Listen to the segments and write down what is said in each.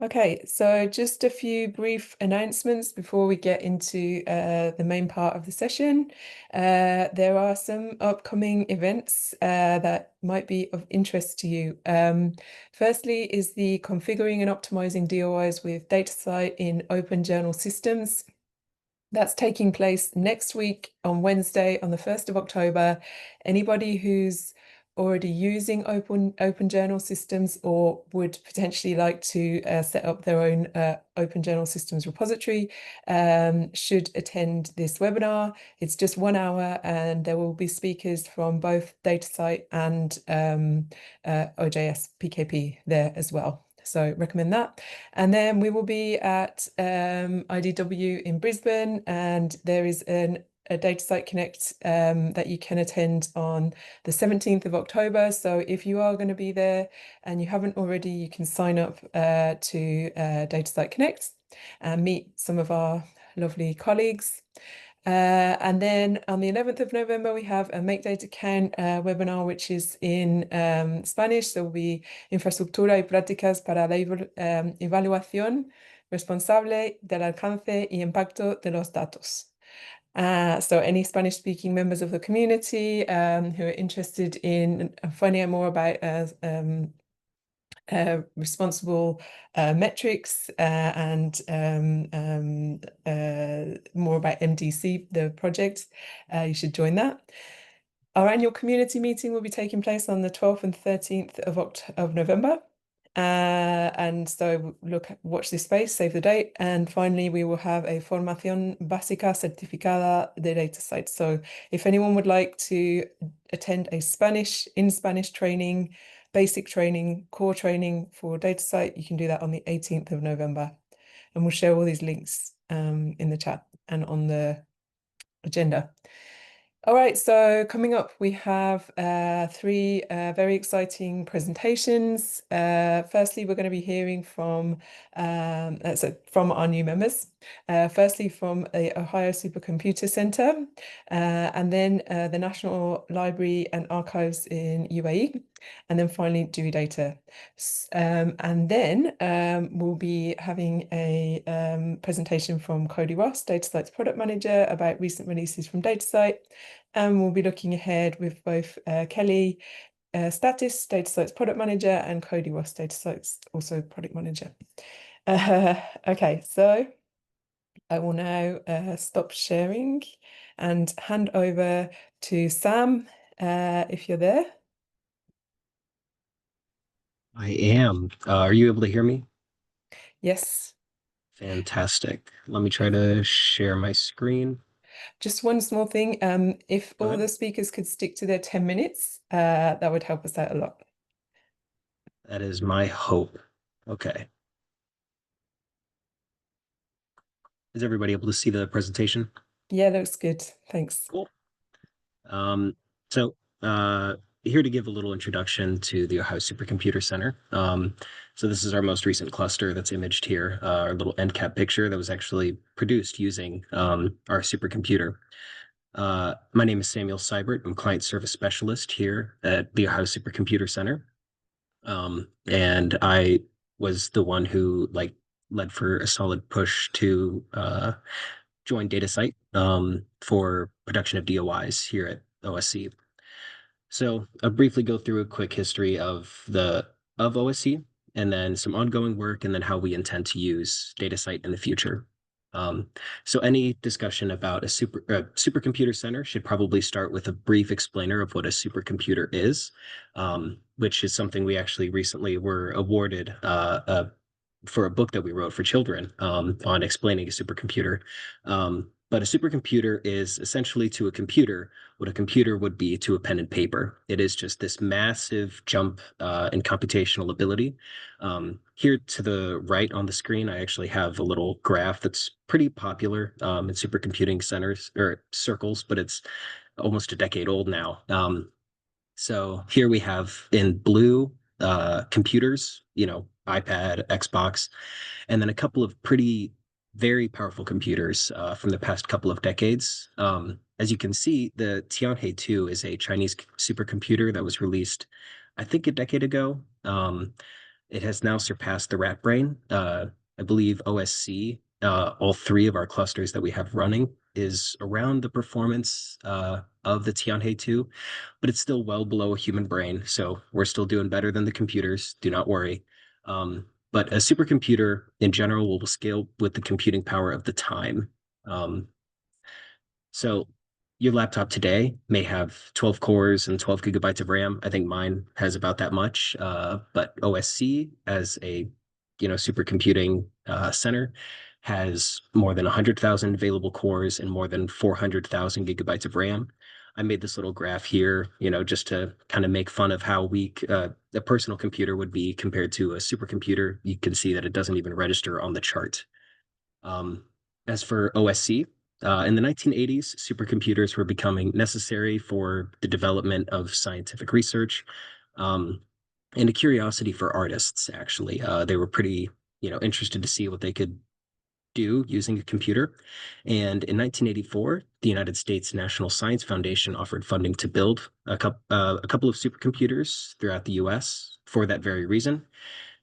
Okay, so just a few brief announcements before we get into the main part of the session. There are some upcoming events that might be of interest to you. Firstly is the Configuring and Optimizing DOIs with DataCite in Open Journal Systems. That's taking place next week on Wednesday, on the 1st of October. Anybody who's already using open journal systems or would potentially like to set up their own open journal systems repository should attend this webinar. It's just 1 hour and there will be speakers from both DataCite and OJS PKP there as well. So recommend that. And then we will be at IDW in Brisbane, and there is a DataCite Connect that you can attend on the 17th of October. So if you are going to be there and you haven't already, you can sign up to DataCite Connect and meet some of our lovely colleagues. And then on the 11th of November, we have a Make Data Count webinar, which is in Spanish. So will be Infraestructura y Prácticas para la Evaluación Responsable del Alcance y Impacto de los Datos. So any Spanish-speaking members of the community who are interested in finding out more about responsible metrics and more about MDC, the project, you should join that. Our annual community meeting will be taking place on the 12th and 13th of November. And so watch this space, save the date. And finally, we will have a Formación Básica Certificada de DataCite. So if anyone would like to attend a Spanish training, basic training, core training for DataCite, you can do that on the 18th of November. And we'll share all these links in the chat and on the agenda. All right, so coming up, we have three very exciting presentations. Firstly, we're going to be hearing from our new members. Firstly, from the Ohio Supercomputer Center, and then the National Library and Archives in UAE, and then finally Dewey Data. And then we'll be having a presentation from Cody Ross, DataCite's product manager, about recent releases from DataCite. And we'll be looking ahead with both Kelly Stathis, DataCite's product manager, and Cody Ross, DataCite's also product manager. Okay, so I will now stop sharing and hand over to Sam, if you're there. I am. Are you able to hear me? Yes. Fantastic. Let me try to share my screen. Just one small thing. If all the speakers could stick to their 10 minutes, that would help us out a lot. That is my hope. Okay. Is everybody able to see the presentation? Yeah, looks good. Thanks. Cool. Here to give a little introduction to the Ohio Supercomputer Center. So this is our most recent cluster that's imaged here, our little end cap picture that was actually produced using our supercomputer. My name is Samuel Seibert. I'm client service specialist here at the Ohio Supercomputer Center. And I was the one who led for a solid push to join DataCite for production of DOIs here at OSC. So I'll briefly go through a quick history of OSC and then some ongoing work and then how we intend to use DataCite in the future. So any discussion about a supercomputer center should probably start with a brief explainer of what a supercomputer is, which is something we actually recently were awarded for a book that we wrote for children on explaining a supercomputer. But a supercomputer is essentially to a computer what a computer would be to a pen and paper. It is just this massive jump in computational ability. Here to the right on the screen, I actually have a little graph that's pretty popular in supercomputing centers or circles, but it's almost a decade old now. So here we have in blue computers, iPad, Xbox, and then a couple of very powerful computers from the past couple of decades. As you can see, the Tianhe 2 is a Chinese supercomputer that was released, I think, a decade ago. It has now surpassed the rat brain. I believe OSC, all three of our clusters that we have running, is around the performance of the Tianhe 2, but it's still well below a human brain. So we're still doing better than the computers. Do not worry. But a supercomputer in general will scale with the computing power of the time. Um, so your laptop today may have 12 cores and 12 gigabytes of RAM. I think mine has about that much. But OSC as a supercomputing center has more than 100,000 available cores and more than 400,000 gigabytes of RAM. I made this little graph here, just to kind of make fun of how weak a personal computer would be compared to a supercomputer. You can see that it doesn't even register on the chart. Um, as for OSC, in the 1980s, supercomputers were becoming necessary for the development of scientific research, um, and a curiosity for artists, actually. They were pretty, interested to see what they could do using a computer. And in 1984, the United States National Science Foundation offered funding to build a couple of supercomputers throughout the US for that very reason.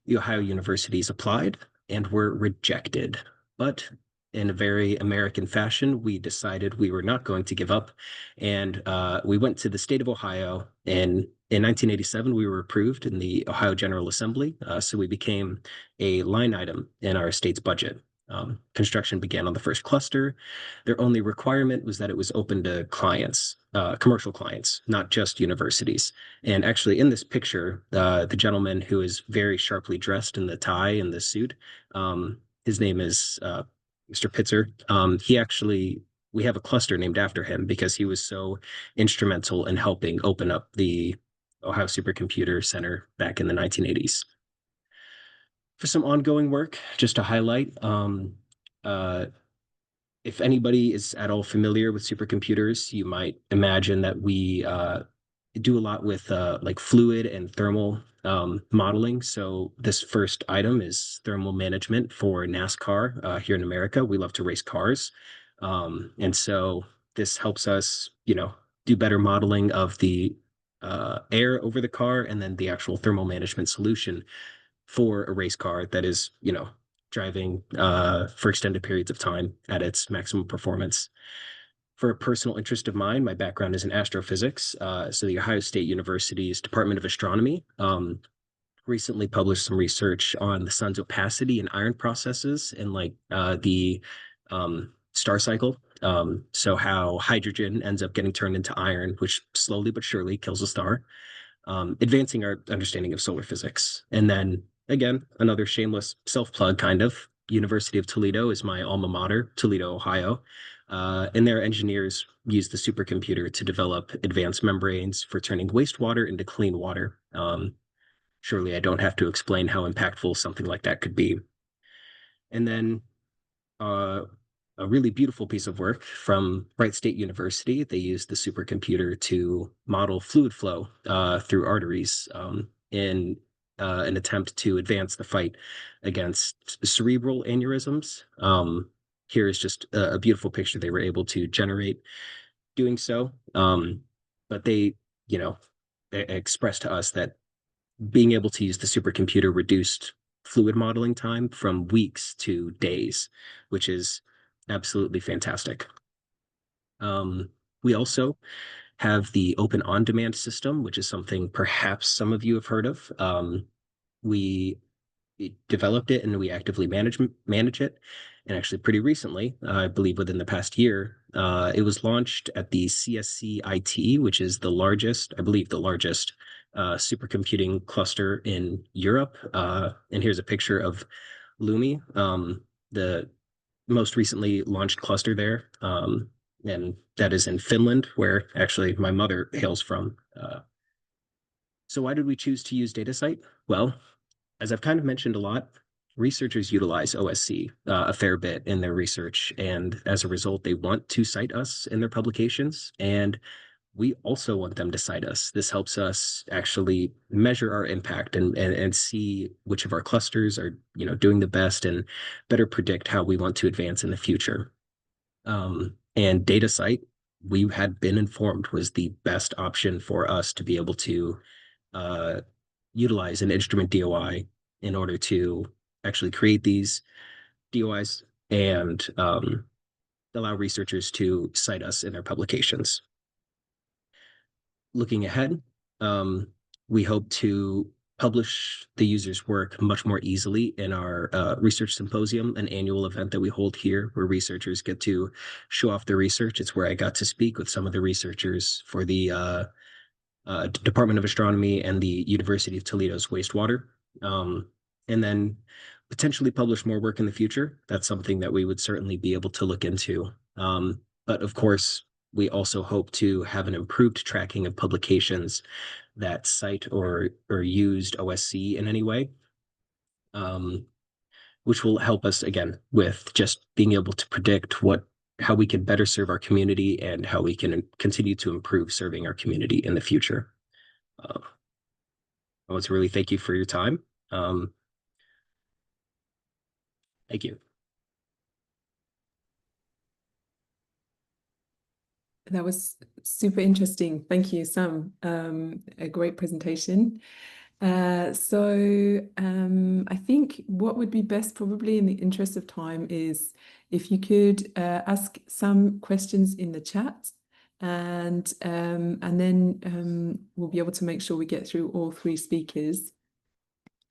The Ohio universities applied and were rejected. But in a very American fashion, we decided we were not going to give up. And we went to the state of Ohio. And in 1987, we were approved in the Ohio General Assembly. So we became a line item in our state's budget. Construction began on the first cluster. Their only requirement was that it was open to clients, commercial clients, not just universities. And actually, in this picture, the gentleman who is very sharply dressed in the tie and the suit, his name is Mr. Pitzer. We have a cluster named after him because he was so instrumental in helping open up the Ohio Supercomputer Center back in the 1980s. For some ongoing work, just to highlight, uh, if anybody is at all familiar with supercomputers, you might imagine that we do a lot with like fluid and thermal modeling. So this first item is thermal management for NASCAR here in America. We love to race cars. And so this helps us, do better modeling of the air over the car and then the actual thermal management solution for a race car that is, driving for extended periods of time at its maximum performance. For a personal interest of mine, my background is in astrophysics. So the Ohio State University's Department of Astronomy recently published some research on the sun's opacity and iron processes in like the star cycle. So how hydrogen ends up getting turned into iron, which slowly but surely kills a star, advancing our understanding of solar physics. And then again, another shameless self-plug kind of. University of Toledo is my alma mater, Toledo, Ohio. And their engineers use the supercomputer to develop advanced membranes for turning wastewater into clean water. Surely I don't have to explain how impactful something like that could be. And then uh, a really beautiful piece of work from Wright State University. They used the supercomputer to model fluid flow through arteries in an attempt to advance the fight against cerebral aneurysms. Here is just a beautiful picture they were able to generate doing so. But they, expressed to us that being able to use the supercomputer reduced fluid modeling time from weeks to days, which is absolutely fantastic. We also have the open on-demand system, which is something perhaps some of you have heard of. We developed it and we actively manage it. And actually, pretty recently, I believe within the past year, it was launched at the CSC-IT, which is the largest, I believe, the largest supercomputing cluster in Europe. And here's a picture of Lumi, the most recently launched cluster there. And that is in Finland, where actually my mother hails from. So why did we choose to use DataCite? Well, as I've kind of mentioned a lot, researchers utilize OSC a fair bit in their research. And as a result, they want to cite us in their publications. And we also want them to cite us. This helps us actually measure our impact and see which of our clusters are, doing the best and better predict how we want to advance in the future. And DataCite, we had been informed, was the best option for us to be able to utilize an instrument DOI in order to actually create these DOIs and allow researchers to cite us in their publications. Looking ahead, we hope to publish the user's work much more easily in our research symposium, an annual event that we hold here where researchers get to show off their research. It's where I got to speak with some of the researchers for the Department of Astronomy and the University of Toledo's wastewater. And then potentially publish more work in the future. That's something that we would certainly be able to look into. But of course, we also hope to have an improved tracking of publications that cite or used OSC in any way, which will help us, again, with just being able to predict how we can better serve our community and how we can continue to improve serving our community in the future. I want to really thank you for your time. Thank you. That was super interesting. Thank you, Sam. A great presentation. I think what would be best, probably in the interest of time, is if you could ask some questions in the chat, and then we'll be able to make sure we get through all three speakers.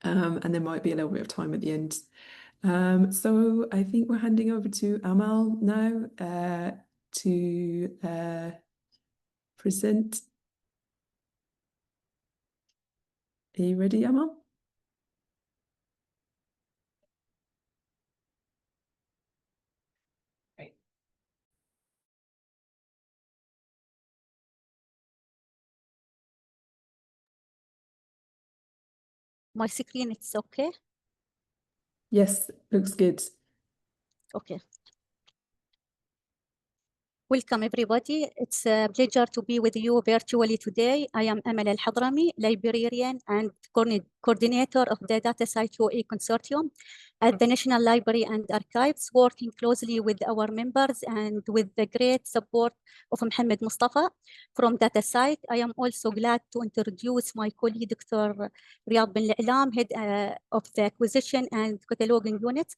And there might be a little bit of time at the end. So I think we're handing over to Amal now to present. Are you ready, Amal? Right. My screen, it's okay? Yes, looks good. Okay. Welcome, everybody. It's a pleasure to be with you virtually today. I am Amal Hadhrami, librarian and coordinator of the DataCite OE Consortium at the National Library and Archives, working closely with our members and with the great support of Mohammed Mustafa from DataCite. I am also glad to introduce my colleague, Dr. Riad Benlalam, head of the acquisition and cataloging unit,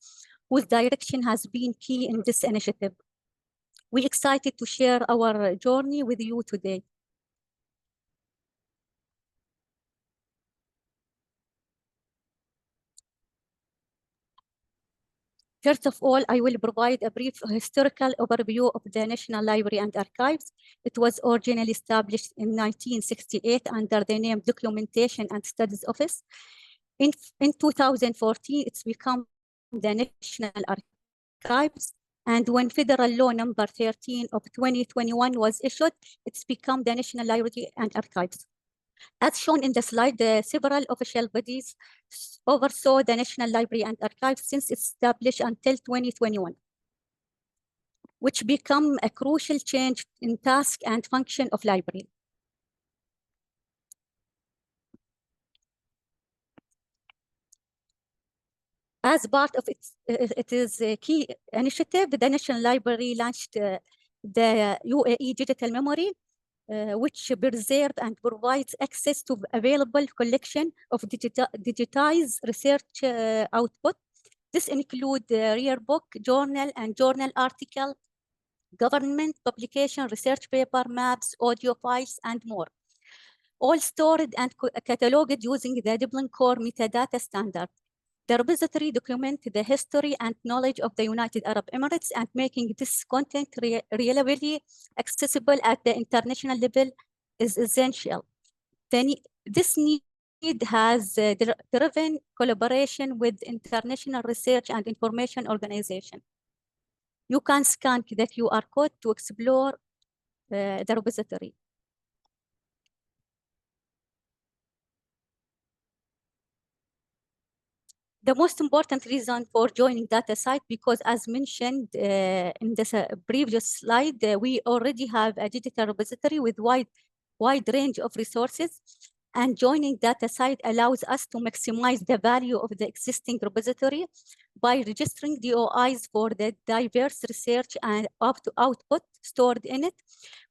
whose direction has been key in this initiative. We're excited to share our journey with you today. First of all, I will provide a brief historical overview of the National Library and Archives. It was originally established in 1968 under the name Documentation and Studies Office. In 2014, it's become the National Archives. And when Federal Law Number 13 of 2021 was issued, it's become the National Library and Archives. As shown in the slide, several official bodies oversaw the National Library and Archives since its established until 2021, which became a crucial change in task and function of library. As part of its key initiative, the National Library launched the UAE Digital Memory, which preserves and provides access to available collection of digitized research output. This includes rare book, journal, and journal article, government publication, research paper, maps, audio files, and more, all stored and cataloged using the Dublin Core Metadata standard. The repository documents the history and knowledge of the United Arab Emirates, and making this content reliably accessible at the international level is essential. This need has driven collaboration with international research and information organizations. You can scan the QR code to explore the repository. The most important reason for joining DataCite, because as mentioned in this previous slide, we already have a digital repository with wide range of resources, and joining DataCite allows us to maximize the value of the existing repository by registering DOIs for the diverse research and output stored in it.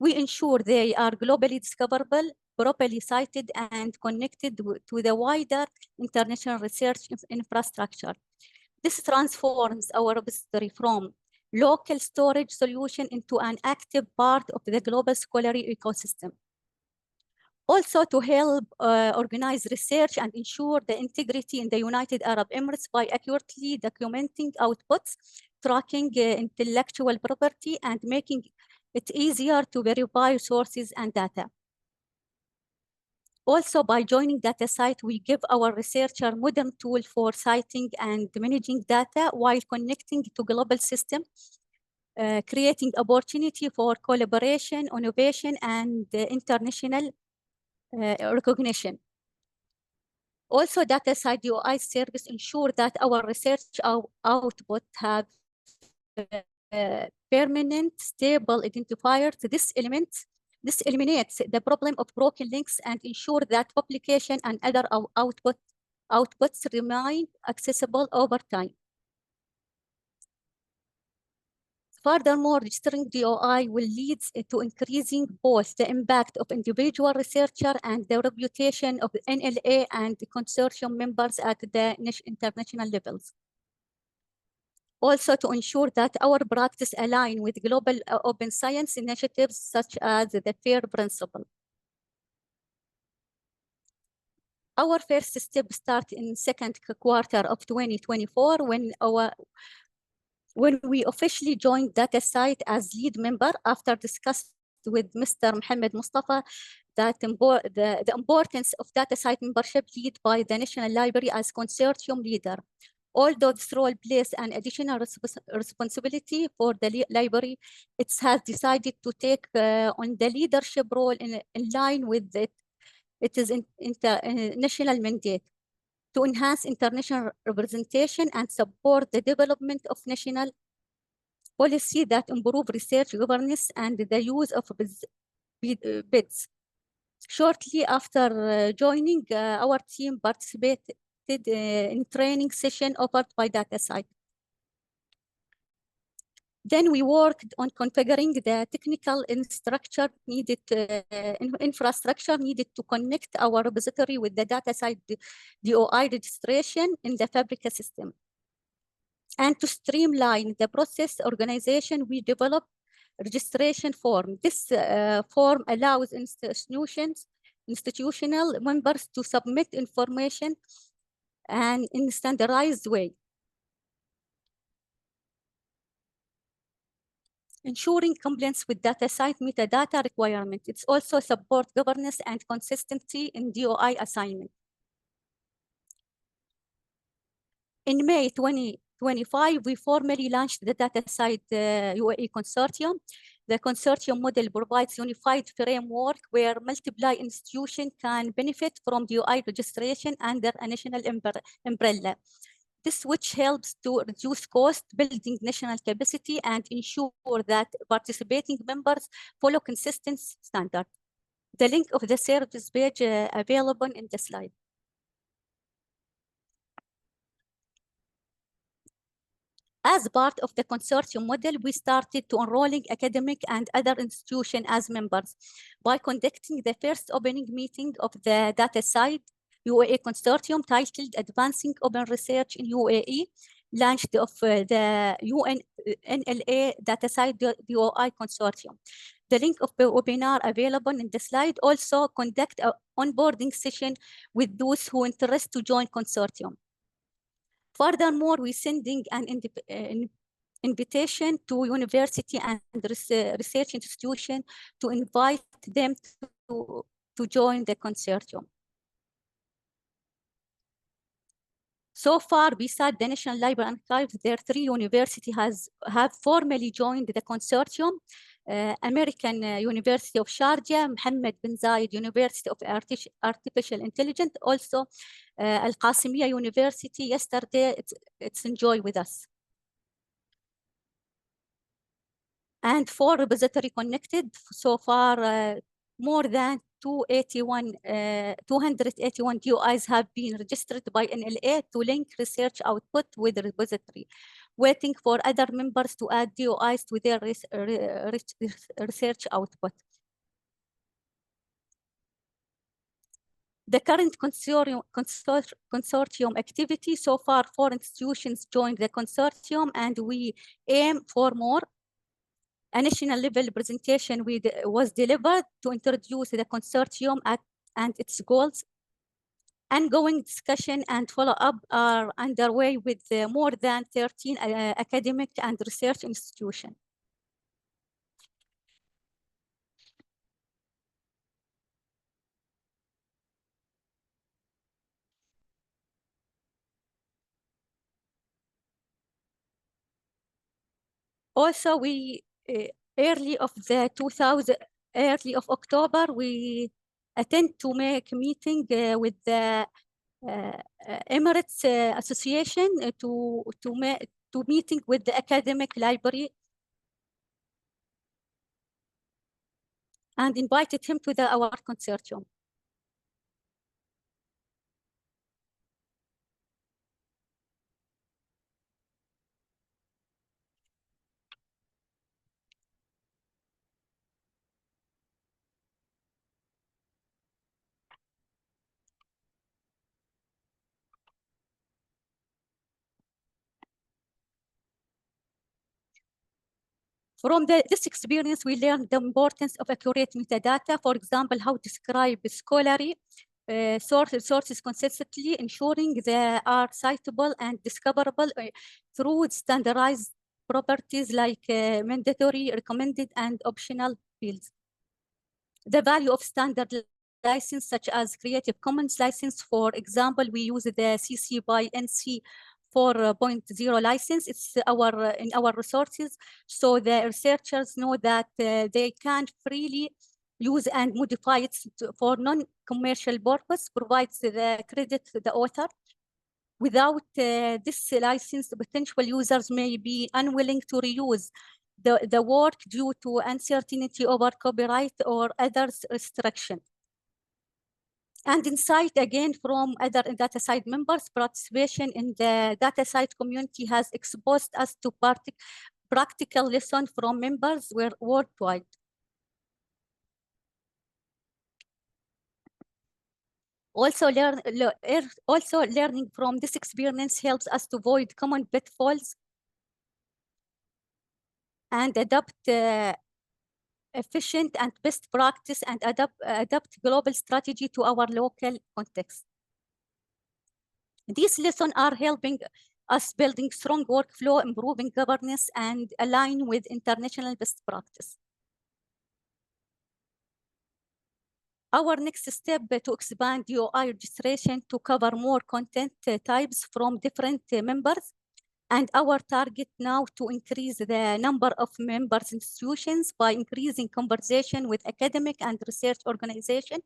We ensure they are globally discoverable, properly cited, and connected to the wider international research infrastructure. This transforms our repository from local storage solution into an active part of the global scholarly ecosystem. Also to help organize research and ensure the integrity in the United Arab Emirates by accurately documenting outputs, tracking intellectual property, and making it easier to verify sources and data. Also, by joining DataCite, we give our researcher modern tool for citing and managing data while connecting to global system, creating opportunity for collaboration, innovation, and international recognition. Also, DataCite DOI service ensure that our research output have permanent, stable identifiers. This eliminates the problem of broken links and ensure that publication and other outputs remain accessible over time. Furthermore, registering DOI will lead to increasing both the impact of individual researcher and the reputation of the NLA and the consortium members at the international levels. Also to ensure that our practice align with global open science initiatives such as the FAIR principle. Our first step starts in second quarter of 2024 when we officially joined DataCite as lead member after discussing with Mr. Mohammed Mustafa that the importance of DataCite membership led by the National Library as consortium leader. Although this role plays an additional responsibility for the library, it has decided to take on the leadership role in line with its national mandate to enhance international representation and support the development of national policy that improve research governance and the use of bids. Shortly after joining, our team participated in training session offered by DataCite. Then we worked on configuring the technical infrastructure needed to connect our repository with the DataCite DOI registration in the Fabrica system. And to streamline the process organization, we developed registration form. This form allows institutional members to submit information and in a standardized way, ensuring compliance with DataCite metadata requirements. It's also support governance and consistency in DOI assignment. In May 2025, we formally launched the DataCite UAE consortium. The consortium model provides unified framework where multiple institutions can benefit from DOI registration under a national umbrella. This which helps to reduce cost, building national capacity, and ensure that participating members follow consistent standards. The link of the service page available in the slide. As part of the consortium model, we started to enrolling academic and other institutions as members by conducting the first opening meeting of the DataCite UAE consortium titled Advancing Open Research in UAE, launched of the NLA DataCite DOI consortium. The link of the webinar available in the slide. Also conduct an onboarding session with those who are interested to join consortium. Furthermore, we're sending an invitation to university and research institution to invite them to join the consortium. So far, besides the National Library Archives, there are 3 universities have formally joined the consortium. American University of Sharjah, Mohammed bin Zayed University of Artificial Intelligence, also Al Qasimiyya University. Yesterday, it's enjoyed with us. And 4 repository connected so far, more than 281 DOIs have been registered by NLA to link research output with the repository, waiting for other members to add DOIs to their research output. The current consortium activity, so far 4 institutions joined the consortium, and we aim for more. A national level presentation was delivered to introduce the consortium and its goals. Ongoing discussion and follow-up are underway with more than 13 academic and research institutions. Also, we early of October, we attend to make a meeting with the Emirates Association to meeting with the academic library, and invited him to our consortium. From this experience, we learned the importance of accurate metadata. For example, how to describe scholarly sources consistently, ensuring they are citable and discoverable through standardized properties like mandatory, recommended, and optional fields. The value of standard license, such as Creative Commons license, for example, we use the CC by NC 4.0 license. It's in our resources, so the researchers know that they can freely use and modify it for non-commercial purpose, provides the credit to the author. Without this license, potential users may be unwilling to reuse the work due to uncertainty over copyright or other restriction. And insight again from other DataCite members, participation in the DataCite community has exposed us to practical lessons from members worldwide. Also, learning from this experience helps us to avoid common pitfalls and adopt efficient and best practice, and adapt global strategy to our local context. These lessons are helping us building strong workflow, improving governance, and align with international best practice. Our next step to expand DOI registration to cover more content types from different members. And our target now to increase the number of members institutions by increasing conversation with academic and research organizations.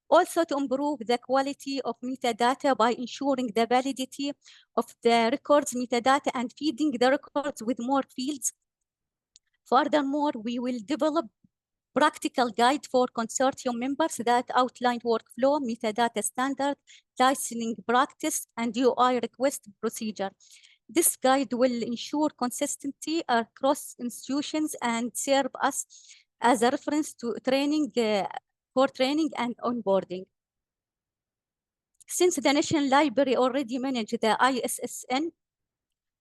Also to improve the quality of metadata by ensuring the validity of the records metadata and feeding the records with more fields. Furthermore, we will develop practical guide for consortium members that outline workflow, metadata standard, licensing practice, and DOI request procedure. This guide will ensure consistency across institutions and serve us as a reference to for training and onboarding. Since the National Library already manages the ISSN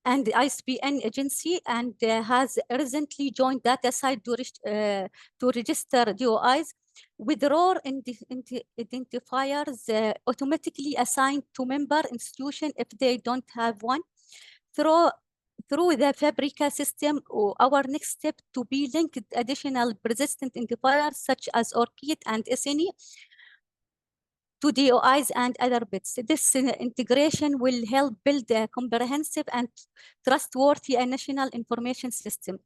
and the ISBN agency and has recently joined DataCite to register DOIs, withdraw identifiers automatically assigned to member institution if they don't have one. Through the Fabrica system, our next step to be linked additional persistent identifiers such as ORCID and SNE to DOIs and other bits. This integration will help build a comprehensive and trustworthy national information system,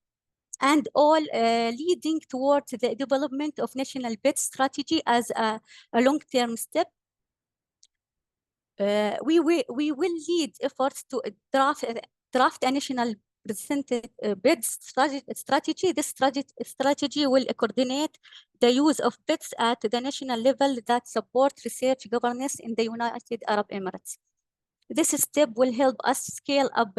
and all leading towards the development of national bit strategy as a long-term step. We will lead efforts to draft a national presented bids strategy. This strategy will coordinate the use of bids at the national level that support research governance in the United Arab Emirates. This step will help us scale up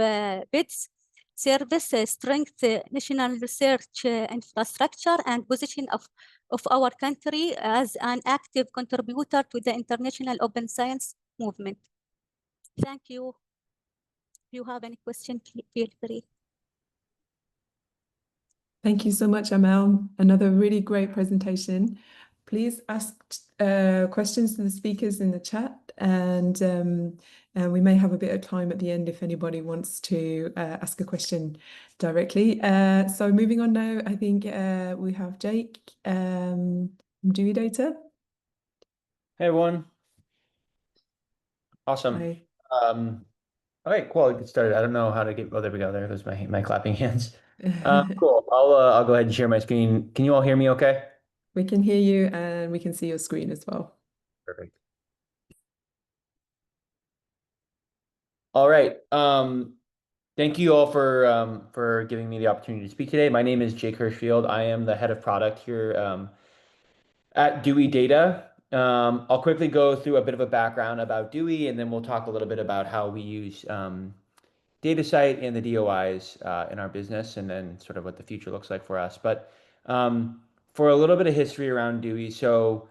bids, service, strengthen national research infrastructure, and position of our country as an active contributor to the international open science movement. Thank you. If you have any question, feel free. Thank you so much, Amal. Another really great presentation. Please ask questions to the speakers in the chat, and we may have a bit of time at the end if anybody wants to ask a question directly. So moving on now, I think we have Jake from Dewey Data. Hey, everyone. Awesome. Hi. Okay, cool. I'll get started. I don't know how to get, oh, there we go. There goes my clapping hands. Cool. I'll go ahead and share my screen. Can you all hear me okay? We can hear you, and we can see your screen as well. Perfect. All right. Thank you all for giving me the opportunity to speak today. My name is Jake Hershfield. I am the head of product here at Dewey Data. I'll quickly go through a bit of a background about Dewey, and then we'll talk a little bit about how we use DataCite and the DOIs in our business, and then sort of what the future looks like for us. But for a little bit of history around Dewey, so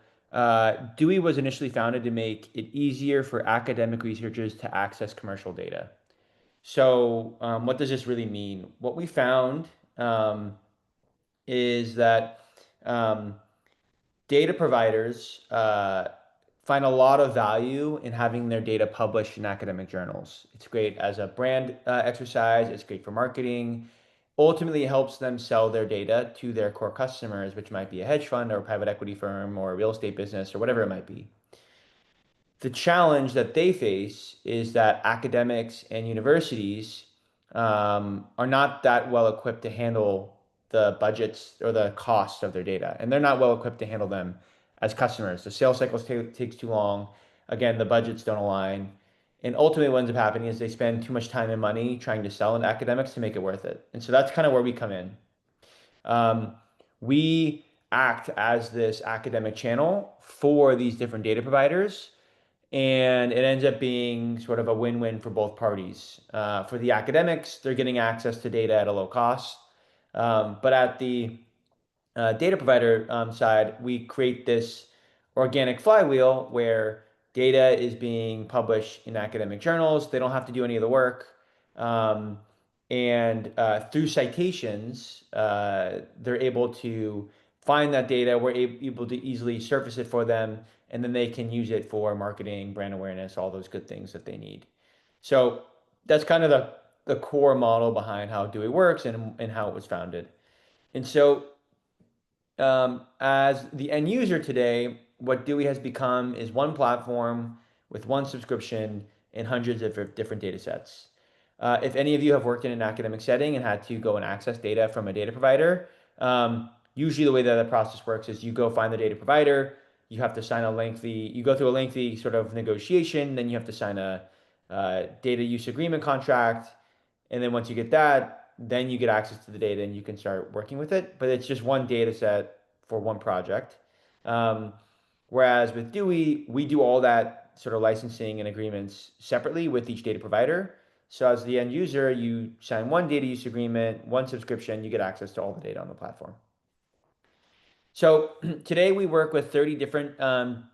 Dewey was initially founded to make it easier for academic researchers to access commercial data. So what does this really mean? What we found is that data providers find a lot of value in having their data published in academic journals. It's great as a brand exercise. It's great for marketing. Ultimately, it helps them sell their data to their core customers, which might be a hedge fund or a private equity firm or a real estate business or whatever it might be. The challenge that they face is that academics and universities are not that well equipped to handle the budgets or the costs of their data, and they're not well equipped to handle them as customers. The sales cycles takes too long. Again, the budgets don't align. And ultimately what ends up happening is they spend too much time and money trying to sell into academics to make it worth it. And so that's kind of where we come in. We act as this academic channel for these different data providers, and it ends up being sort of a win-win for both parties. For the academics, they're getting access to data at a low cost. But at the data provider side, we create this organic flywheel where data is being published in academic journals. They don't have to do any of the work. And through citations, they're able to find that data. We're able to easily surface it for them, and then they can use it for marketing, brand awareness, all those good things that they need. So that's kind of the core model behind how Dewey works and how it was founded. And so as the end user today, what Dewey has become is one platform with one subscription and hundreds of different data sets. If any of you have worked in an academic setting and had to go and access data from a data provider, usually the way that the process works is you go find the data provider, you have to sign you go through a lengthy sort of negotiation, then you have to sign a data use agreement contract. And then once you get that, then you get access to the data and you can start working with it. But it's just one data set for one project. Whereas with Dewey, we do all that sort of licensing and agreements separately with each data provider. So as the end user, you sign one data use agreement, one subscription, you get access to all the data on the platform. So today we work with 30 different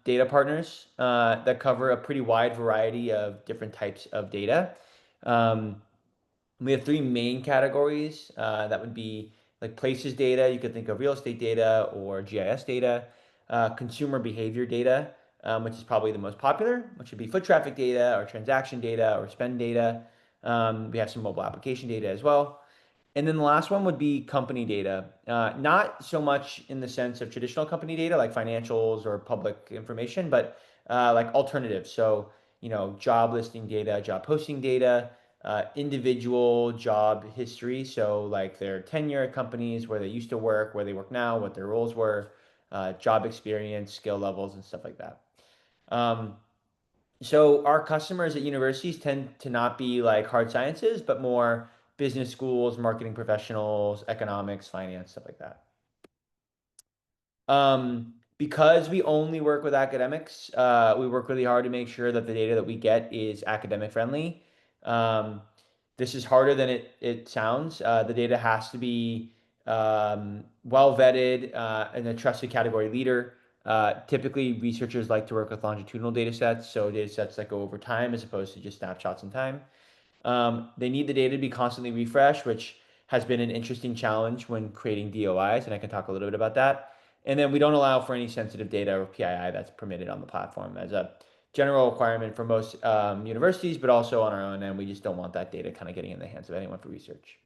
data partners that cover a pretty wide variety of different types of data. We have three main categories that would be like places data. You could think of real estate data or GIS data, consumer behavior data, which is probably the most popular, which would be foot traffic data or transaction data or spend data. We have some mobile application data as well. And then the last one would be company data, not so much in the sense of traditional company data like financials or public information, but like alternatives. So, job listing data, job posting data, individual job history. So like their tenure at companies, where they used to work, where they work now, what their roles were, job experience, skill levels, and stuff like that. So our customers at universities tend to not be like hard sciences, but more business schools, marketing professionals, economics, finance, stuff like that. Because we only work with academics, we work really hard to make sure that the data that we get is academic friendly. This is harder than it sounds. The data has to be well vetted and a trusted category leader. Typically, researchers like to work with longitudinal data sets, so data sets that go over time as opposed to just snapshots in time. They need the data to be constantly refreshed, which has been an interesting challenge when creating DOIs, and I can talk a little bit about that. And then we don't allow for any sensitive data or PII that's permitted on the platform as a general requirement for most universities, but also on our own end, we just don't want that data kind of getting in the hands of anyone for research.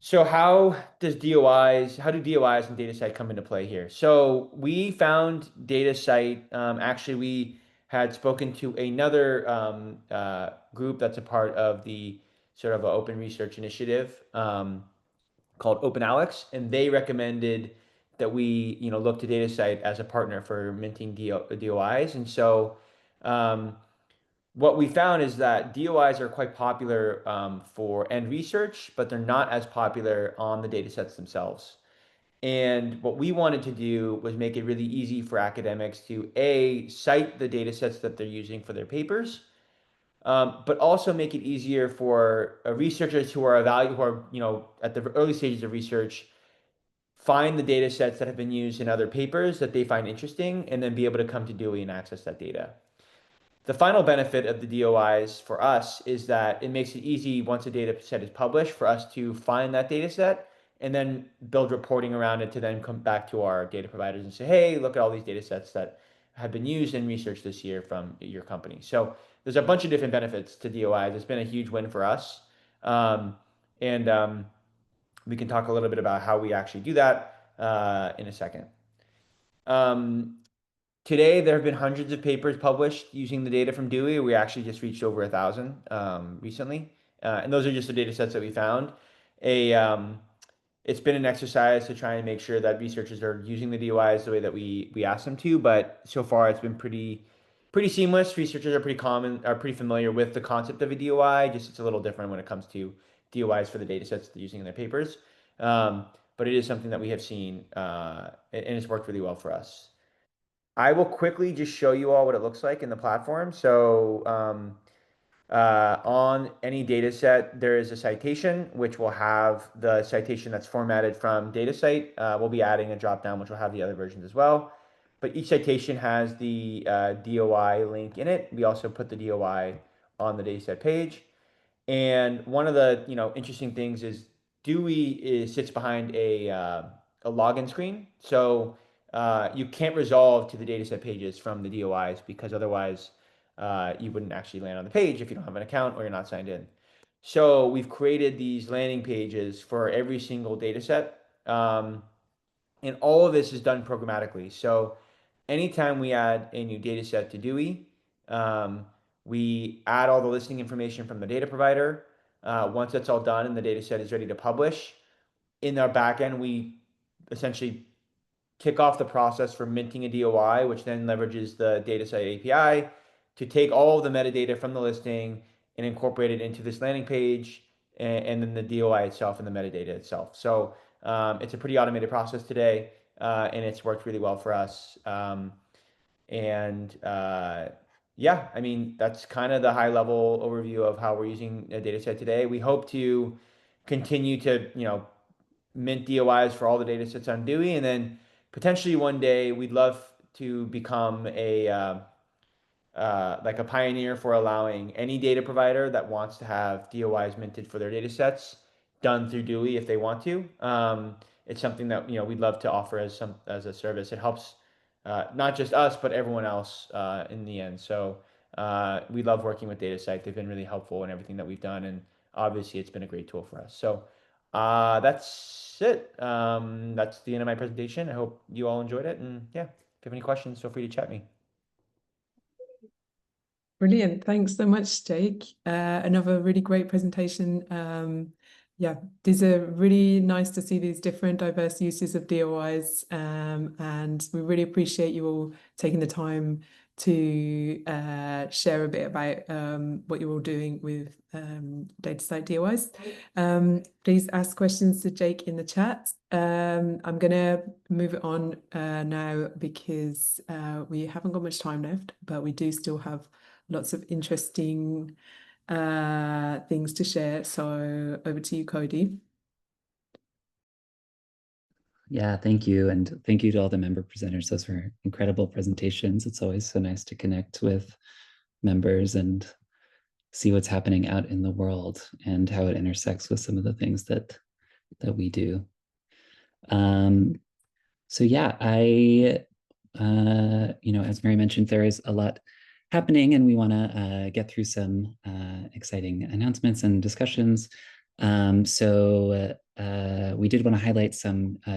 So how do DOIs and DataCite come into play here? So we found DataCite, actually we had spoken to another group that's a part of the sort of open research initiative called Open Hours, and they recommended that we look to DataCite as a partner for minting DOIs. And so what we found is that DOIs are quite popular for end research, but they're not as popular on the data sets themselves. And what we wanted to do was make it really easy for academics to cite the data sets that they're using for their papers, but also make it easier for researchers who are at the early stages of research, find the data sets that have been used in other papers that they find interesting, and then be able to come to Dewey and access that data. The final benefit of the DOIs for us is that it makes it easy once a data set is published for us to find that data set and then build reporting around it to then come back to our data providers and say, hey, look at all these data sets that have been used in research this year from your company. So there's a bunch of different benefits to DOIs. It's been a huge win for us. We can talk a little bit about how we actually do that in a second. Today, there have been hundreds of papers published using the data from Dewey. We actually just reached over 1,000 recently. And those are just the data sets that we found. It's been an exercise to try and make sure that researchers are using the DOIs the way that we ask them to, but so far it's been pretty seamless. Researchers are pretty familiar with the concept of a DOI, just it's a little different when it comes to DOIs for the data sets they're using in their papers. But it is something that we have seen, and it's worked really well for us. I will quickly just show you all what it looks like in the platform. So on any data set, there is a citation, which will have the citation that's formatted from DataCite. We'll be adding a dropdown, which will have the other versions as well. But each citation has the DOI link in it. We also put the DOI on the dataset page. And one of the interesting things is Dewey sits behind a login screen. So you can't resolve to the dataset pages from the DOIs because otherwise you wouldn't actually land on the page if you don't have an account or you're not signed in. So we've created these landing pages for every single dataset. And all of this is done programmatically. So anytime we add a new dataset to Dewey, we add all the listing information from the data provider. Once that's all done and the dataset is ready to publish, in our backend, we essentially kick off the process for minting a DOI, which then leverages the DataCite API to take all of the metadata from the listing and incorporate it into this landing page, and then the DOI itself and the metadata itself. So it's a pretty automated process today, and it's worked really well for us. Yeah, I mean, that's kind of the high level overview of how we're using a dataset today. We hope to continue to, mint DOIs for all the data sets on Dewey, and then potentially one day we'd love to become a like a pioneer for allowing any data provider that wants to have DOIs minted for their data sets done through Dewey if they want to. It's something that we'd love to offer as a service. It helps not just us but everyone else in the end. So we love working with DataCite. They've been really helpful in everything that we've done, and obviously it's been a great tool for us. So that's it. That's the end of my presentation. I hope you all enjoyed it, and yeah, if you have any questions, feel free to chat me. Brilliant. Thanks so much, Jake. Another really great presentation. Yeah, these are really nice to see these different diverse uses of DOIs, and we really appreciate you all taking the time to share a bit about what you're all doing with DataCite DOIs. Please ask questions to Jake in the chat. I'm going to move it on now because we haven't got much time left, but we do still have lots of interesting things to share. So over to you, Cody. Yeah, thank you. And thank you to all the member presenters. Those were incredible presentations. It's always so nice to connect with members and see what's happening out in the world and how it intersects with some of the things that we do. So yeah, as Mary mentioned, there is a lot happening and we want to get through some exciting announcements and discussions. We did want to highlight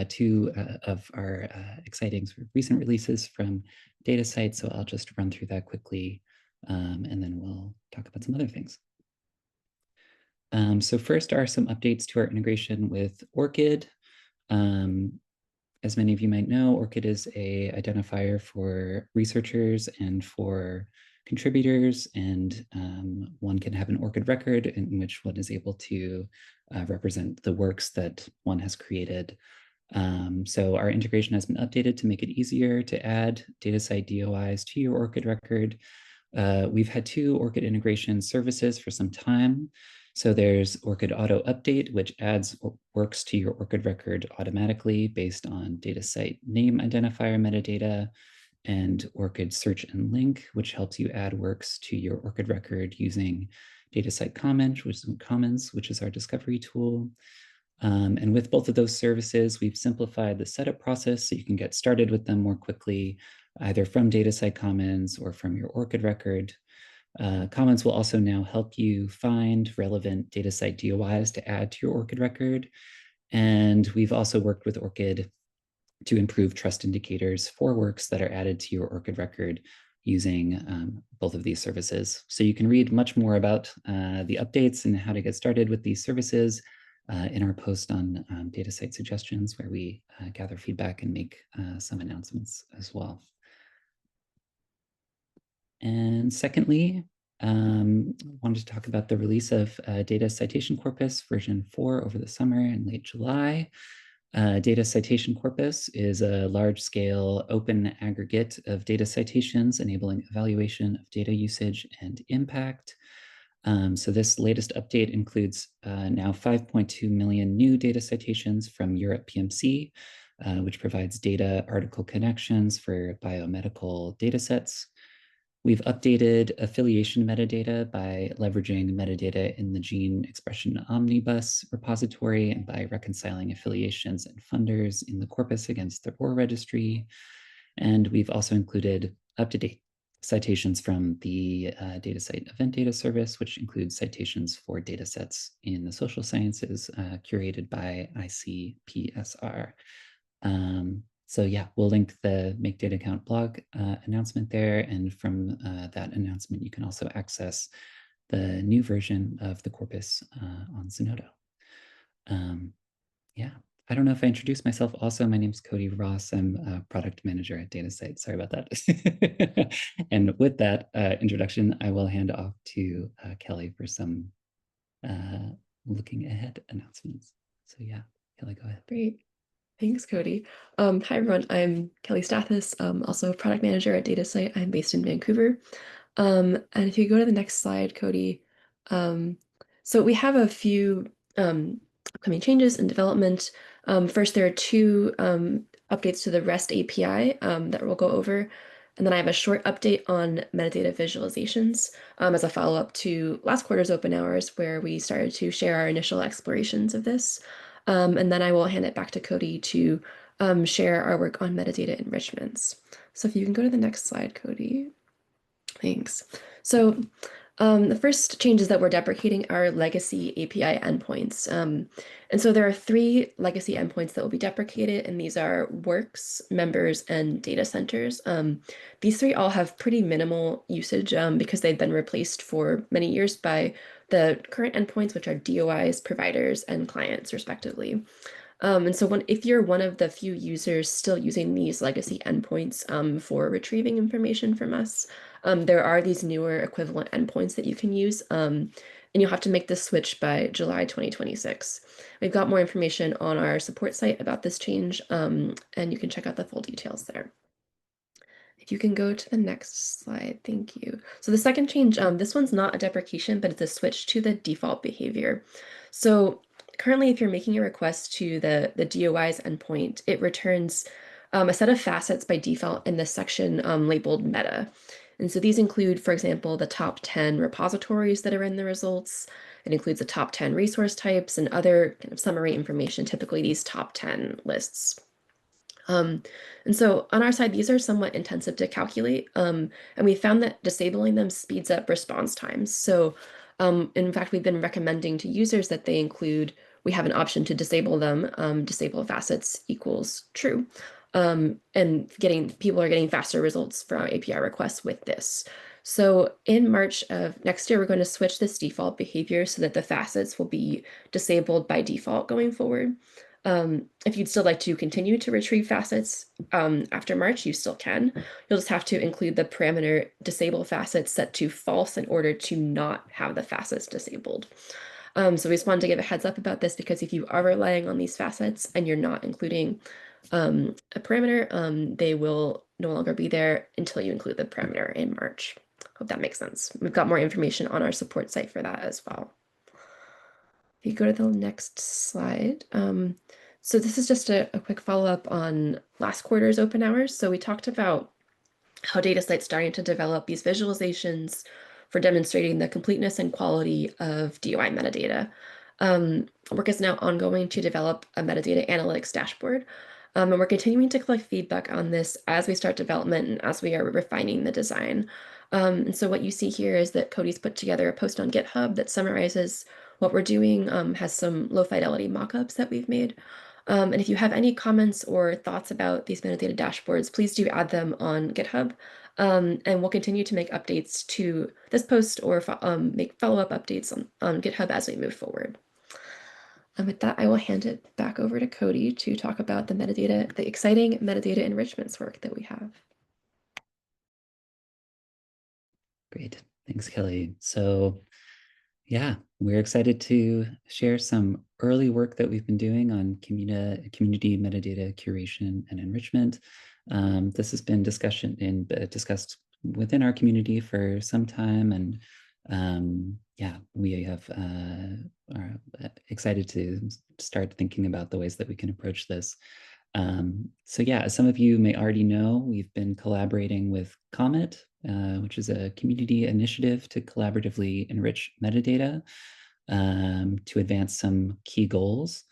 two of our exciting sort of recent releases from DataCite. So I'll just run through that quickly, and then we'll talk about some other things. So first are some updates to our integration with ORCID. As many of you might know, ORCID is an identifier for researchers and for contributors, and one can have an ORCID record in which one is able to represent the works that one has created. So our integration has been updated to make it easier to add DataCite DOIs to your ORCID record. We've had 2 ORCID integration services for some time. So there's ORCID Auto Update, which adds works to your ORCID record automatically based on DataCite name identifier metadata, and ORCID Search and Link, which helps you add works to your ORCID record using DataCite Commons, which is our discovery tool. And with both of those services, we've simplified the setup process so you can get started with them more quickly, either from DataCite Commons or from your ORCID record. Commons will also now help you find relevant DataCite DOIs to add to your ORCID record. And we've also worked with ORCID to improve trust indicators for works that are added to your ORCID record using both of these services. So you can read much more about the updates and how to get started with these services in our post on DataCite suggestions, where we gather feedback and make some announcements as well. And secondly, wanted to talk about the release of Data Citation Corpus version 4 over the summer in late July. Data Citation Corpus is a large-scale open aggregate of data citations enabling evaluation of data usage and impact. So this latest update includes now 5.2 million new data citations from Europe PMC, which provides data article connections for biomedical data sets. We've updated affiliation metadata by leveraging metadata in the Gene Expression Omnibus repository and by reconciling affiliations and funders in the corpus against the OR registry. And we've also included up-to-date citations from the DataCite Event Data Service, which includes citations for data sets in the social sciences curated by ICPSR. So yeah, we'll link the Make Data Count blog announcement there. And from that announcement, you can also access the new version of the corpus on Zenodo. Yeah, I don't know if I introduced myself. Also, my name is Cody Ross. I'm a product manager at DataCite. Sorry about that. And with that introduction, I will hand off to Kelly for some looking ahead announcements. So yeah, Kelly, go ahead. Great. Thanks, Cody. Hi, everyone. I'm Kelly Stathis, also a product manager at DataCite. I'm based in Vancouver. And if you go to the next slide, Cody, so we have a few upcoming changes in development. First, there are 2 updates to the REST API that we'll go over. And then I have a short update on metadata visualizations as a follow-up to last quarter's open hours, where we started to share our initial explorations of this. And then I will hand it back to Cody to share our work on metadata enrichments. So if you can go to the next slide, Cody. Thanks. So the first change is that we're deprecating our legacy API endpoints. And so there are 3 legacy endpoints that will be deprecated, and these are works, members, and data centers. These 3 all have pretty minimal usage because they've been replaced for many years by the current endpoints, which are DOIs, providers, and clients, respectively. And so if you're one of the few users still using these legacy endpoints for retrieving information from us, there are these newer equivalent endpoints that you can use, and you'll have to make this switch by July 2026. We've got more information on our support site about this change, and you can check out the full details there. If you can go to the next slide, thank you. So the second change, this one's not a deprecation, but it's a switch to the default behavior. So currently, if you're making a request to the DOIs endpoint, it returns a set of facets by default in the section labeled meta. And so these include, for example, the top 10 repositories that are in the results. It includes the top 10 resource types and other kind of summary information, typically these top 10 lists. And so on our side, these are somewhat intensive to calculate, and we found that disabling them speeds up response times. So in fact, we've been recommending to users that they we have an option to disable them, disable facets equals true. And people are getting faster results for our API requests with this. So in March of next year, we're going to switch this default behavior so that the facets will be disabled by default going forward. If you'd still like to continue to retrieve facets after March, you still can. You'll just have to include the parameter disable facets set to false in order to not have the facets disabled. So we just wanted to give a heads up about this because if you are relying on these facets and you're not including a parameter, they will no longer be there until you include the parameter in March. Hope that makes sense. We've got more information on our support site for that as well. If you go to the next slide. So this is just a quick follow-up on last quarter's open hours. So we talked about how DataCite's starting to develop these visualizations for demonstrating the completeness and quality of DOI metadata. Work is now ongoing to develop a metadata analytics dashboard. And we're continuing to collect feedback on this as we start development and as we are refining the design. And so what you see here is that Cody's put together a post on GitHub that summarizes what we're doing, has some low fidelity mockups that we've made. And if you have any comments or thoughts about these metadata dashboards, please do add them on GitHub. And we'll continue to make updates to this post or make follow-up updates on GitHub as we move forward. And with that, I will hand it back over to Cody to talk about the exciting metadata enrichments work that we have. Great. Thanks, Kelly. So yeah, we're excited to share some early work that we've been doing on community metadata curation and enrichment. This has been discussed within our community for some time, and yeah, we are excited to start thinking about the ways that we can approach this. So yeah, as some of you may already know, we've been collaborating with Comet, which is a community initiative to collaboratively enrich metadata to advance some key goals.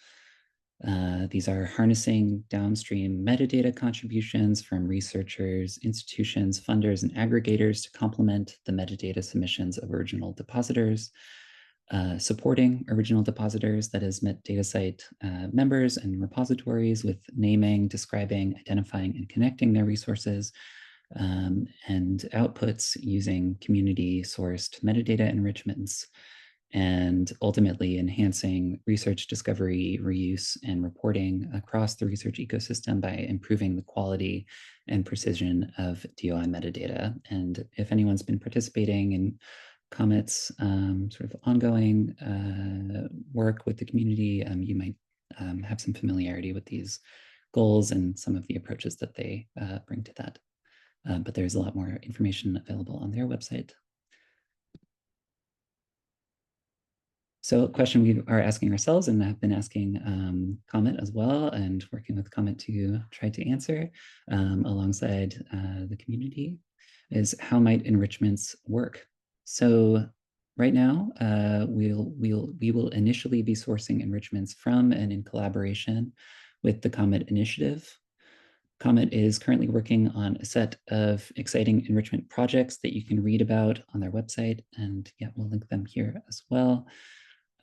These are harnessing downstream metadata contributions from researchers, institutions, funders, and aggregators to complement the metadata submissions of original depositors, supporting original depositors, that is DataCite members and repositories with naming, describing, identifying, and connecting their resources, and outputs using community-sourced metadata enrichments, and ultimately enhancing research discovery, reuse, and reporting across the research ecosystem by improving the quality and precision of DOI metadata. And if anyone's been participating in Comet's sort of ongoing work with the community, you might have some familiarity with these goals and some of the approaches that they bring to that. But there's a lot more information available on their website. So a question we are asking ourselves and have been asking Comet as well, and working with Comet to try to answer alongside the community, is how might enrichments work? So right now, we will initially be sourcing enrichments from and in collaboration with the Comet initiative. Comet is currently working on a set of exciting enrichment projects that you can read about on their website, and yeah, we'll link them here as well.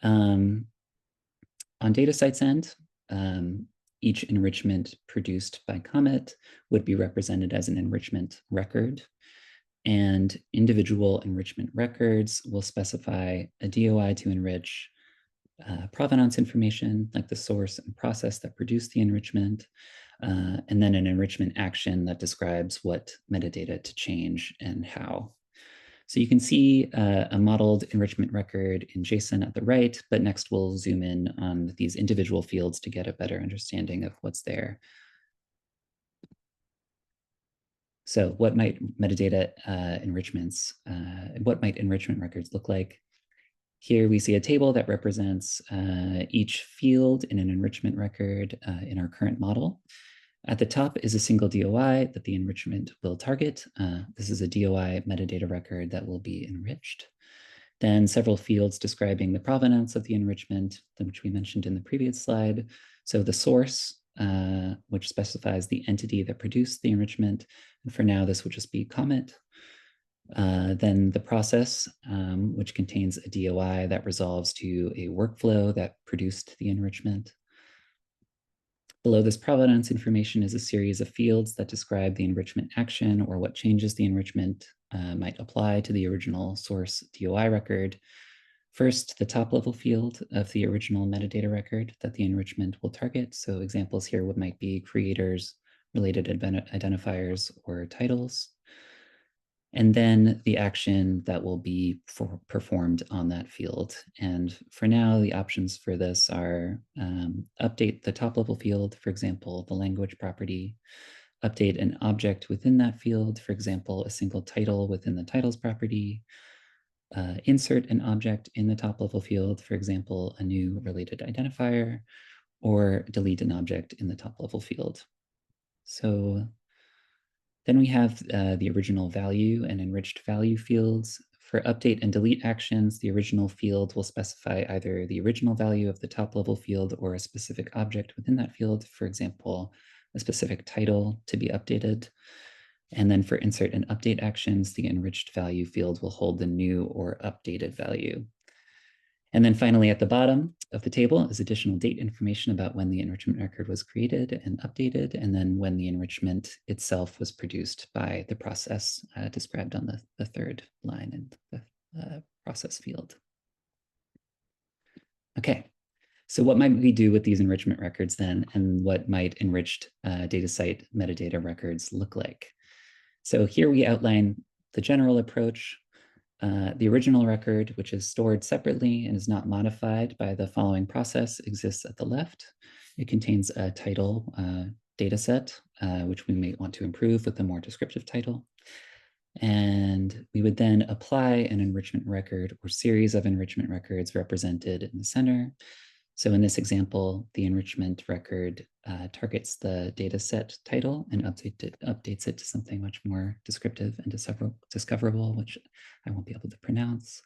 On DataCite's end, each enrichment produced by Comet would be represented as an enrichment record, and individual enrichment records will specify a DOI to enrich, provenance information, like the source and process that produced the enrichment, and then an enrichment action that describes what metadata to change and how. So you can see a modeled enrichment record in JSON at the right, but next we'll zoom in on these individual fields to get a better understanding of what's there. So what might metadata what might enrichment records look like? Here we see a table that represents each field in an enrichment record in our current model. At the top is a single DOI that the enrichment will target. This is a DOI metadata record that will be enriched. Then several fields describing the provenance of the enrichment, which we mentioned in the previous slide. So the source, which specifies the entity that produced the enrichment. And for now, this would just be Comet. Then the process, which contains a DOI that resolves to a workflow that produced the enrichment. Below this provenance information is a series of fields that describe the enrichment action or what changes the enrichment might apply to the original source DOI record. First, the top level field of the original metadata record that the enrichment will target. So examples here might be creators, related identifiers, or titles. And then the action that will be performed on that field. And for now, the options for this are update the top level field, for example, the language property, update an object within that field, for example, a single title within the titles property, insert an object in the top level field, for example, a new related identifier, or delete an object in the top level field. So then we have the original value and enriched value fields. For update and delete actions, the original field will specify either the original value of the top level field or a specific object within that field, for example, a specific title to be updated. And then for insert and update actions, the enriched value field will hold the new or updated value. And then finally, at the bottom of the table is additional date information about when the enrichment record was created and updated, and then when the enrichment itself was produced by the process described on the third line in the process field. Okay, so what might we do with these enrichment records then, and what might enriched DataCite metadata records look like? So here we outline the general approach. The original record, which is stored separately and is not modified by the following process, exists at the left. It contains a title data set, which we may want to improve with a more descriptive title. And we would then apply an enrichment record or series of enrichment records represented in the center. So in this example, the enrichment record targets the data set title and updates it to something much more descriptive and discoverable, which I won't be able to pronounce.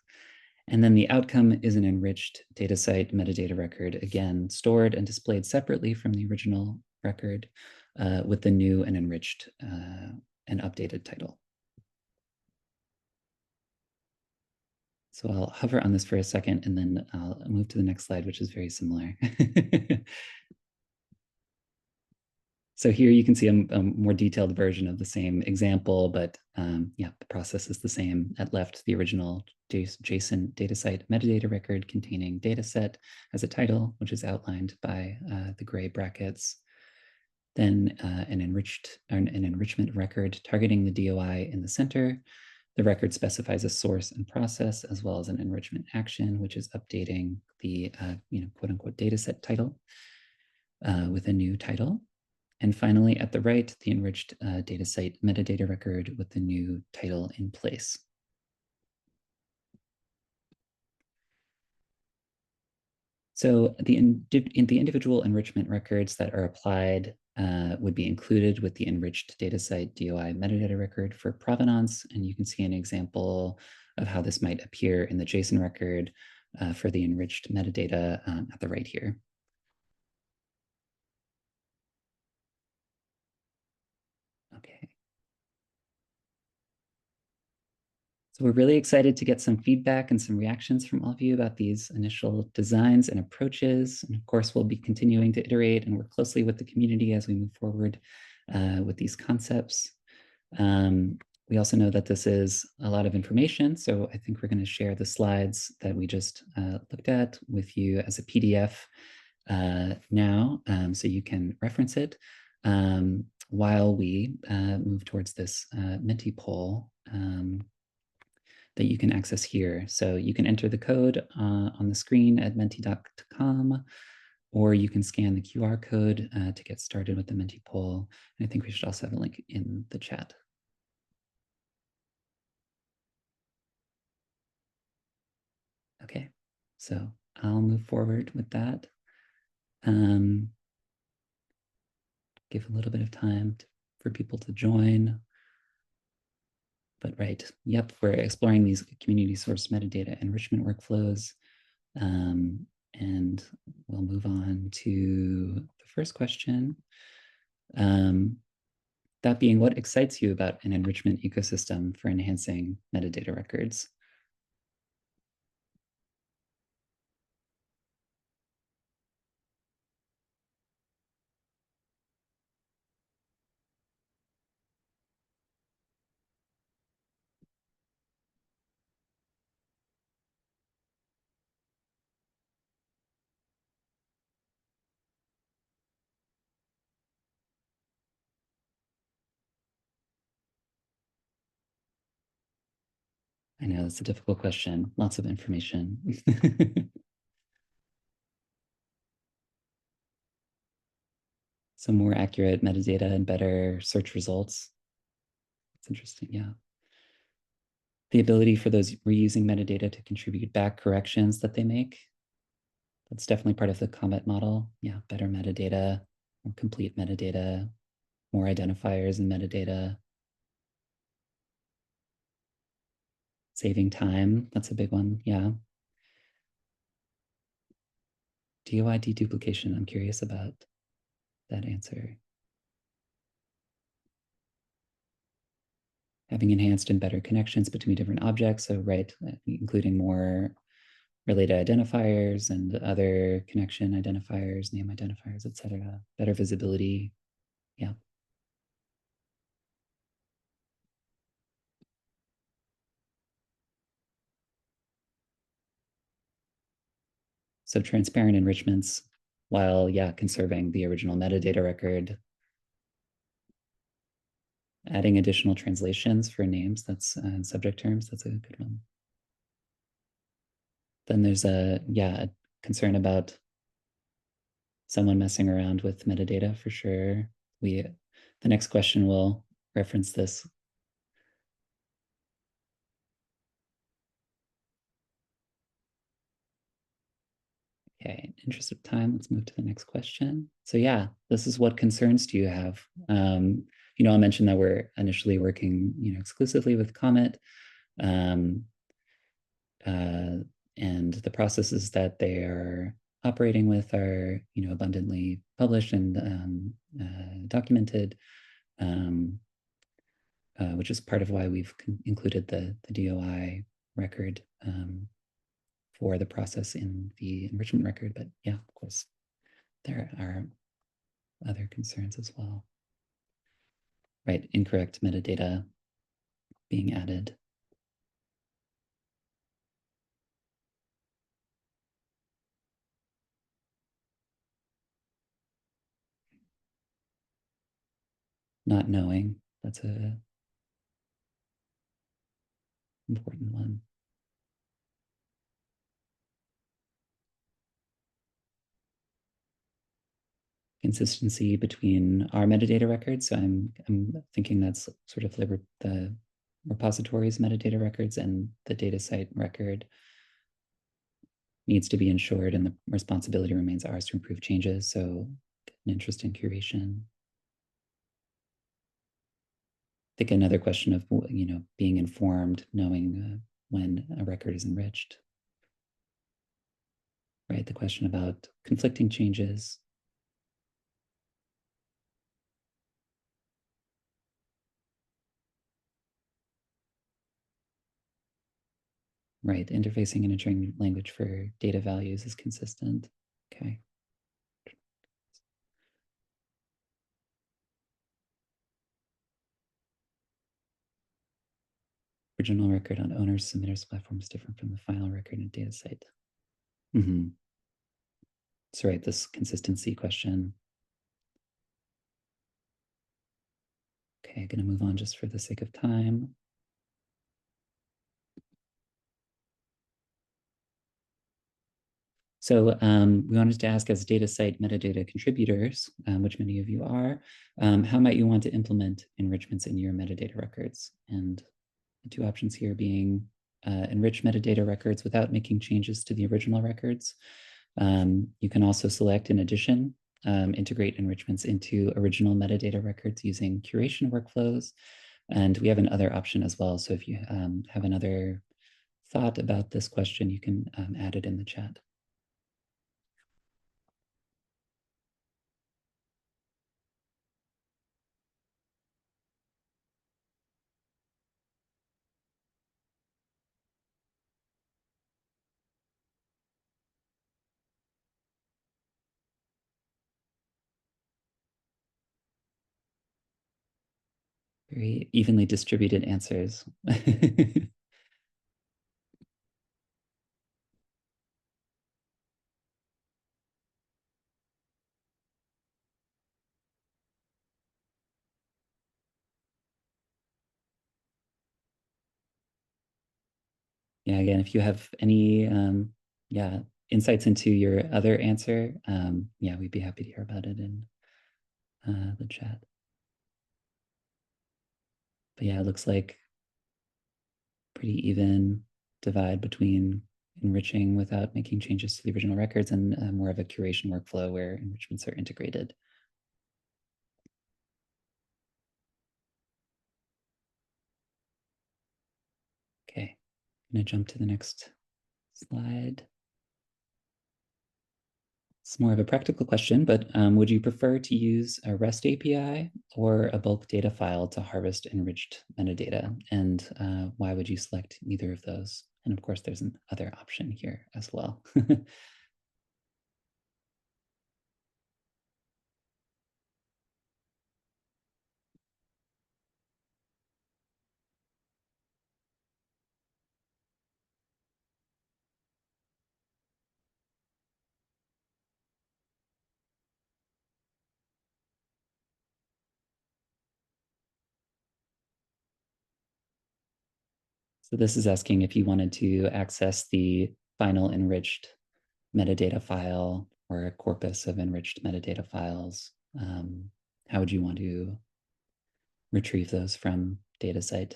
And then the outcome is an enriched DataCite metadata record, again, stored and displayed separately from the original record with the new and enriched and updated title. So I'll hover on this for a second and then I'll move to the next slide, which is very similar. So here you can see a more detailed version of the same example, but yeah, the process is the same. At left, the original JSON DataCite metadata record containing dataset as a title, which is outlined by the gray brackets. Then an enrichment record targeting the DOI in the center. The record specifies a source and process, as well as an enrichment action, which is updating the quote unquote dataset title with a new title. And finally, at the right, the enriched DataCite metadata record with the new title in place. So the individual enrichment records that are applied would be included with the enriched DataCite DOI metadata record for provenance. And you can see an example of how this might appear in the JSON record for the enriched metadata at the right here. Okay. So we're really excited to get some feedback and some reactions from all of you about these initial designs and approaches. And of course, we'll be continuing to iterate and work closely with the community as we move forward with these concepts. We also know that this is a lot of information, so I think we're going to share the slides that we just looked at with you as a PDF now, so you can reference it while we move towards this Menti poll that you can access here. So you can enter the code on the screen at menti.com, or you can scan the QR code to get started with the Menti poll. And I think we should also have a link in the chat. Okay, so I'll move forward with that. Give a little bit of time for people to join. But right, yep, we're exploring these community source metadata enrichment workflows. And we'll move on to the first question. That being, what excites you about an enrichment ecosystem for enhancing metadata records? I know it's a difficult question, lots of information. Some more accurate metadata and better search results. It's interesting, yeah. The ability for those reusing metadata to contribute back corrections that they make. That's definitely part of the COMET model. Yeah, better metadata, more complete metadata, more identifiers in metadata. Saving time, that's a big one, yeah. DOI deduplication, I'm curious about that answer. Having enhanced and better connections between different objects, so right, including more related identifiers and other connection identifiers, name identifiers, etc. Better visibility, yeah. So transparent enrichments, while, yeah, conserving the original metadata record. Adding additional translations for names, that's subject terms, that's a good one. Then there's a concern about someone messing around with metadata for sure. The next question will reference this. Okay, in interest of time, let's move to the next question. So yeah, this is what concerns do you have? I mentioned that we're initially working, exclusively with COMET, and the processes that they are operating with are, abundantly published and documented, which is part of why we've included the DOI record for the process in the enrichment record. But yeah, of course, there are other concerns as well. Right, incorrect metadata being added. Not knowing, that's a important one. Consistency between our metadata records. So I'm thinking that's sort of the repository's metadata records and the DataCite record needs to be ensured, and the responsibility remains ours to improve changes. So an interest in curation. I think another question of, being informed, knowing when a record is enriched. Right, the question about conflicting changes. Right, interfacing and ensuring language for data values is consistent. Okay. original record on owners, submitters, platforms different from the final record in DataCite. Mm-hmm. That's right, this consistency question. Okay, gonna move on just for the sake of time. So we wanted to ask, as DataCite metadata contributors, which many of you are, how might you want to implement enrichments in your metadata records? And the two options here being enrich metadata records without making changes to the original records. You can also select, in addition, integrate enrichments into original metadata records using curation workflows. And we have another option as well. So if you have another thought about this question, you can add it in the chat. Very evenly distributed answers. Yeah, again, if you have any insights into your other answer, yeah, we'd be happy to hear about it in the chat. But yeah, it looks like pretty even divide between enriching without making changes to the original records and more of a curation workflow where enrichments are integrated. Okay, I'm gonna jump to the next slide. It's more of a practical question, but would you prefer to use a REST API or a bulk data file to harvest enriched metadata? And why would you select either of those? And of course, there's another option here as well. So this is asking if you wanted to access the final enriched metadata file or a corpus of enriched metadata files. How would you want to retrieve those from DataCite?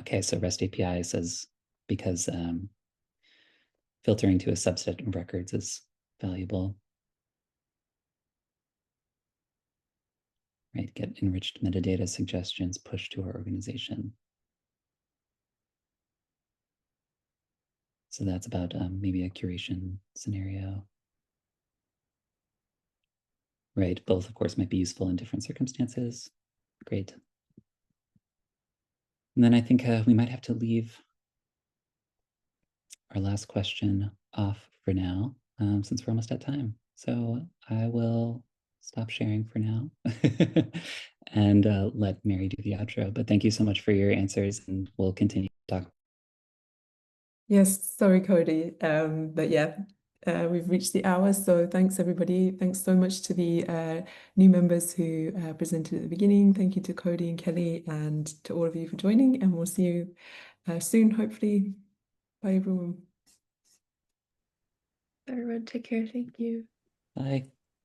Okay, so REST API says because filtering to a subset of records is valuable. Right, get enriched metadata suggestions pushed to our organization. So that's about maybe a curation scenario. Right, both of course might be useful in different circumstances. Great. And then I think we might have to leave our last question off for now, since we're almost at time. So I will stop sharing for now and let Mary do the outro. But thank you so much for your answers, and we'll continue to talk. Yes, sorry, Cody. But yeah, we've reached the hour. So thanks, everybody. Thanks so much to the new members who presented at the beginning. Thank you to Cody and Kelly, and to all of you for joining. And we'll see you soon, hopefully. Bye, everyone. Everyone, take care. Thank you. Bye.